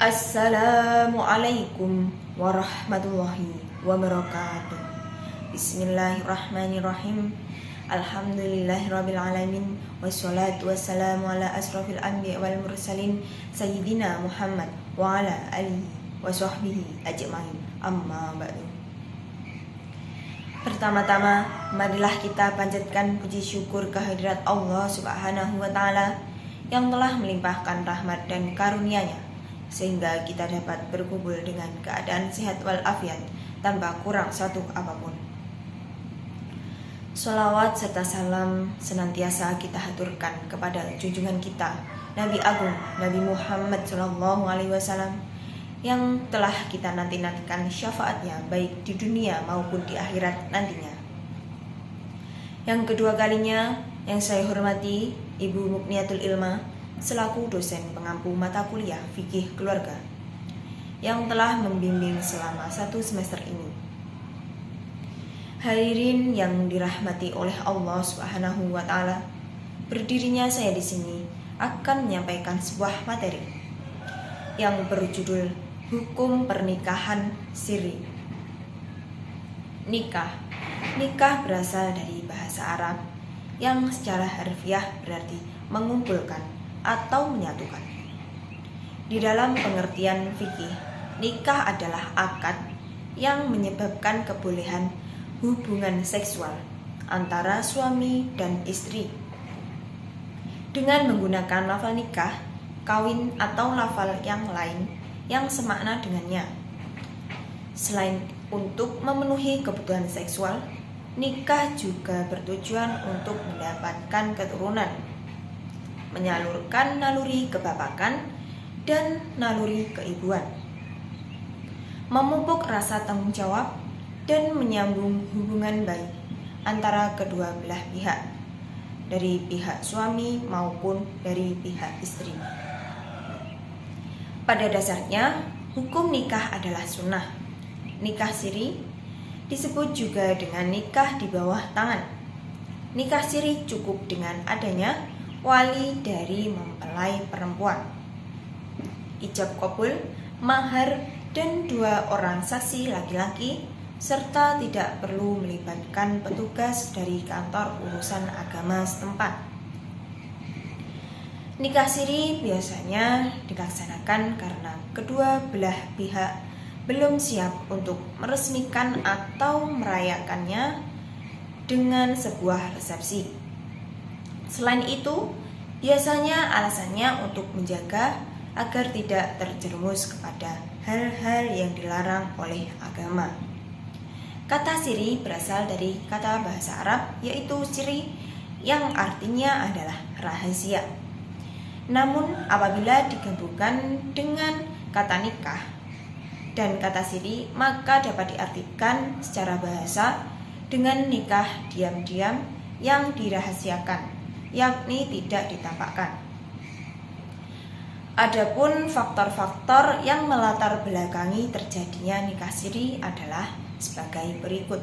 Assalamualaikum warahmatullahi wabarakatuh. Bismillahirrahmanirrahim. Alhamdulillahirrabbilalamin. Wassalatu wassalamu ala asrafil anbiya wal mursalin Sayyidina Muhammad wa ala alihi wa sahbihi ajma'in. Amma ba'du. Pertama-tama, marilah kita panjatkan puji syukur kehadirat Allah Subhanahu wa ta'ala yang telah melimpahkan rahmat dan karunia-Nya sehingga kita dapat berkumpul dengan keadaan sehat walafiat tanpa kurang satu apapun. Sholawat serta salam senantiasa kita haturkan kepada junjungan kita Nabi Agung Nabi Muhammad SAW yang telah kita nanti-nantikan syafaatnya baik di dunia maupun di akhirat nantinya. Yang kedua kalinya yang saya hormati Ibu Mukniatul Ilma selaku dosen pengampu mata kuliah fikih keluarga yang telah membimbing selama 1 semester ini. Hadirin yang dirahmati oleh Allah Subhanahu wa ta'ala, berdirinya saya di sini akan menyampaikan sebuah materi yang berjudul Hukum Pernikahan Siri. Nikah berasal dari bahasa Arab yang secara harfiah berarti mengumpulkan atau menyatukan. Di dalam pengertian fikih, nikah adalah akad yang menyebabkan kebolehan hubungan seksual antara suami dan istri. Dengan menggunakan lafal nikah, kawin atau lafal yang lain yang semakna dengannya. Selain untuk memenuhi kebutuhan seksual, nikah juga bertujuan untuk mendapatkan keturunan, menyalurkan naluri kebapakan dan naluri keibuan, memupuk rasa tanggung jawab dan menyambung hubungan baik antara kedua belah pihak, dari pihak suami maupun dari pihak istri. Pada dasarnya, hukum nikah adalah sunnah. Nikah siri disebut juga dengan nikah di bawah tangan. Nikah siri cukup dengan adanya wali dari mempelai perempuan, ijab kabul, mahar, dan 2 orang saksi laki-laki, serta tidak perlu melibatkan petugas dari kantor urusan agama setempat. Nikah siri biasanya dilaksanakan karena kedua belah pihak belum siap untuk meresmikan atau merayakannya dengan sebuah resepsi. Selain itu, biasanya alasannya untuk menjaga agar tidak terjerumus kepada hal-hal yang dilarang oleh agama. Kata siri berasal dari kata bahasa Arab yaitu siri yang artinya adalah rahasia. Namun apabila digabungkan dengan kata nikah dan kata siri, maka dapat diartikan secara bahasa dengan nikah diam-diam yang dirahasiakan, yakni tidak ditampakkan. Adapun faktor-faktor yang melatar belakangi terjadinya nikah siri adalah sebagai berikut.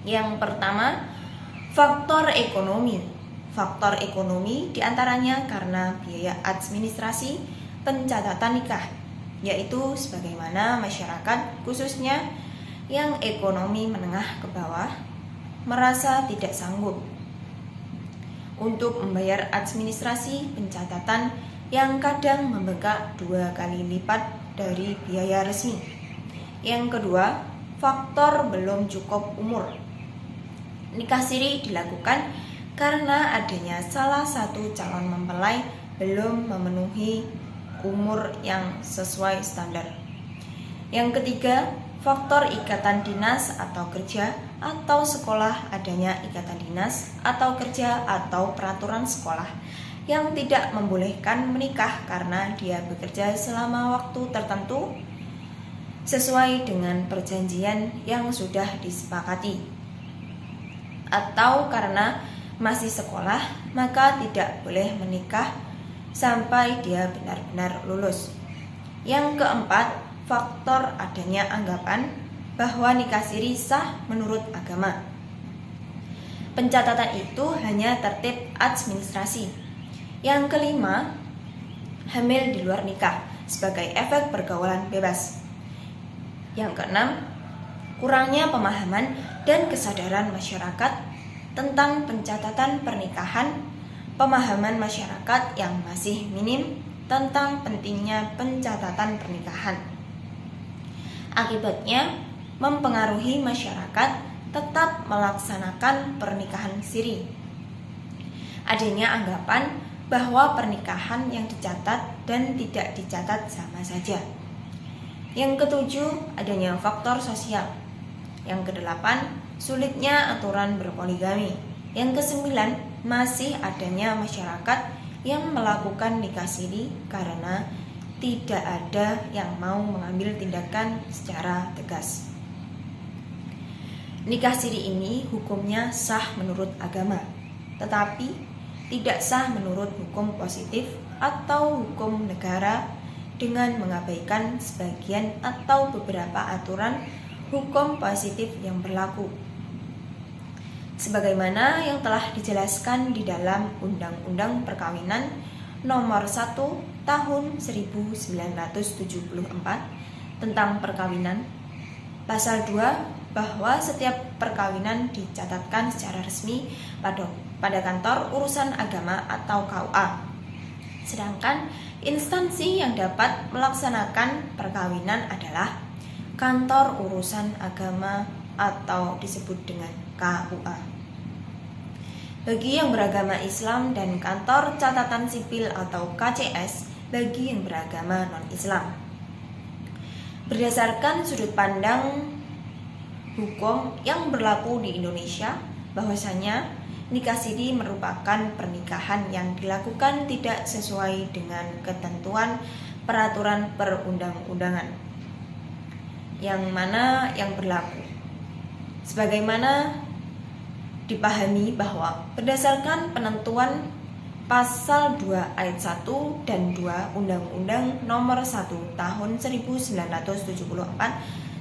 Yang pertama, faktor ekonomi. Faktor ekonomi diantaranya karena biaya administrasi pencatatan nikah, yaitu sebagaimana masyarakat khususnya yang ekonomi menengah ke bawah merasa tidak sanggup untuk membayar administrasi pencatatan yang kadang membengkak 2 kali lipat dari biaya resmi. Yang kedua, faktor belum cukup umur. Nikah siri dilakukan karena adanya salah satu calon mempelai belum memenuhi umur yang sesuai standar. Yang ketiga, faktor ikatan dinas atau kerja atau sekolah, adanya ikatan dinas atau kerja atau peraturan sekolah yang tidak membolehkan menikah karena dia bekerja selama waktu tertentu sesuai dengan perjanjian yang sudah disepakati, atau karena masih sekolah maka tidak boleh menikah sampai dia benar-benar lulus. Yang keempat, faktor adanya anggapan bahwa nikah siri sah menurut agama. Pencatatan itu hanya tertib administrasi. Yang kelima, hamil di luar nikah. sebagai efek pergaulan bebas. Yang keenam, kurangnya pemahaman dan kesadaran masyarakat tentang pencatatan pernikahan, pemahaman masyarakat yang masih minim tentang pentingnya pencatatan pernikahan. Akibatnya, mempengaruhi masyarakat tetap melaksanakan pernikahan siri. Adanya anggapan bahwa pernikahan yang dicatat dan tidak dicatat sama saja. Yang ketujuh, adanya faktor sosial. Yang kedelapan, sulitnya aturan berpoligami. Yang kesembilan, masih adanya masyarakat yang melakukan nikah siri karena tidak ada yang mau mengambil tindakan secara tegas. Nikah siri ini hukumnya sah menurut agama, tetapi tidak sah menurut hukum positif atau hukum negara dengan mengabaikan sebagian atau beberapa aturan hukum positif yang berlaku. Sebagaimana yang telah dijelaskan di dalam Undang-Undang Perkawinan Nomor 1 Tahun 1974 tentang perkawinan, Pasal 2, bahwa setiap perkawinan dicatatkan secara resmi pada kantor urusan agama atau KUA. Sedangkan instansi yang dapat melaksanakan perkawinan adalah kantor urusan agama atau disebut dengan KUA. Bagi yang beragama Islam dan kantor catatan sipil atau KCS bagi yang beragama non-Islam. Berdasarkan sudut pandang hukum yang berlaku di Indonesia, bahwasanya nikah siri merupakan pernikahan yang dilakukan tidak sesuai dengan ketentuan peraturan perundang-undangan yang mana yang berlaku. Sebagaimana dipahami bahwa berdasarkan penentuan Pasal 2 ayat 1 dan 2 Undang-Undang Nomor 1 Tahun 1974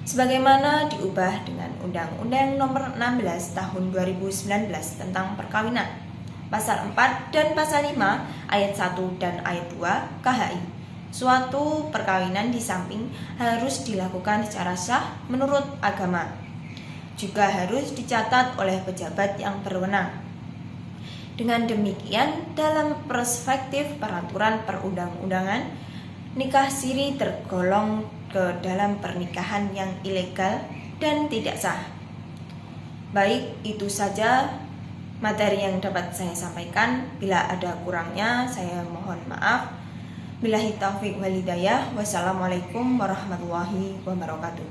sebagaimana diubah dengan Undang-Undang Nomor 16 Tahun 2019 tentang perkawinan, Pasal 4 dan Pasal 5 ayat 1 dan ayat 2 KHI, suatu perkawinan di samping harus dilakukan secara sah menurut agama, juga harus dicatat oleh pejabat yang berwenang. Dengan demikian, dalam perspektif peraturan perundang-undangan, nikah siri tergolong ke dalam pernikahan yang ilegal dan tidak sah. Baik, itu saja materi yang dapat saya sampaikan. Bila ada kurangnya, saya mohon maaf. Billahi taufiq wal hidayah. Wassalamualaikum warahmatullahi wabarakatuh.